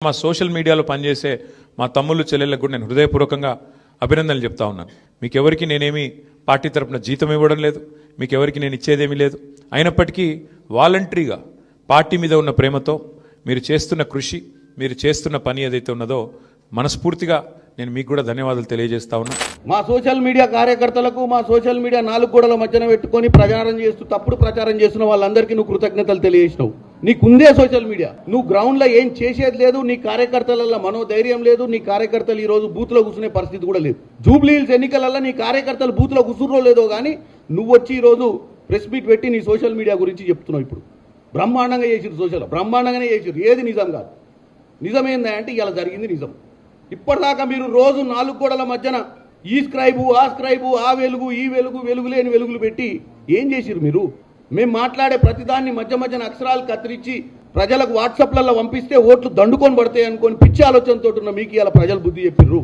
మా సోషల్ మీడియాలో పనిచేసే మా తమ్ముళ్ళు చెల్లెళ్ళకు కూడా నేను హృదయపూర్వకంగా అభినందనలు చెప్తా ఉన్నాను. మీకెవరికి నేనేమి పార్టీ తరపున జీతం ఇవ్వడం లేదు, మీకెవరికి నేను ఇచ్చేదేమీ లేదు. అయినప్పటికీ వాలంటరీగా పార్టీ మీద ఉన్న ప్రేమతో మీరు చేస్తున్న కృషి, మీరు చేస్తున్న పని ఏదైతే ఉన్నదో మనస్ఫూర్తిగా నేను మీకు కూడా ధన్యవాదాలు తెలియజేస్తా ఉన్నా. మా సోషల్ మీడియా కార్యకర్తలకు, మా సోషల్ మీడియా నాలుగు గోడల మధ్యన పెట్టుకొని ప్రచారం చేస్తూ తప్పుడు ప్రచారం చేస్తున్న వాళ్ళందరికీ నువ్వు కృతజ్ఞతలు తెలియజేసినావు. నీకుందే సోషల్ మీడియా, నువ్వు గ్రౌండ్లో ఏం చేసేది లేదు, నీ కార్యకర్తలలో మనోధైర్యం లేదు, నీ కార్యకర్తలు ఈ రోజు బూత్లో కూర్చునే పరిస్థితి కూడా లేదు. జూబ్లీ హిల్స్ ఎన్నికలలో నీ కార్యకర్తలు బూత్లో కూర్చుర్రో లేదో కానీ నువ్వు వచ్చి ఈరోజు ప్రెస్ మీట్ పెట్టి నీ సోషల్ మీడియా గురించి చెప్తున్నావు. ఇప్పుడు బ్రహ్మాండంగా చేసిరు, సోషల్ బ్రహ్మాండంగానే చేసిరు. ఏది నిజం కాదు. నిజం ఏందంటే ఇలా జరిగింది నిజం. ఇప్పటిదాకా మీరు రోజు నాలుగు గోడల మధ్యన ఈ స్క్రైబు, ఆ స్క్రైబు, ఆ వెలుగు, ఈ వెలుగు, వెలుగులేని వెలుగులు పెట్టి ఏం చేసిరు మీరు? మేము మాట్లాడే ప్రతిదాన్ని మధ్యన అక్షరాలు కత్తిరించి ప్రజలకు వాట్సాప్లలో పంపిస్తే ఓట్లు దండుకొని పడతాయి అనుకొని పిచ్చి ఆలోచనతో ఉన్న మీకు ఇలా ప్రజలు బుద్ధి చెప్పిర్రు.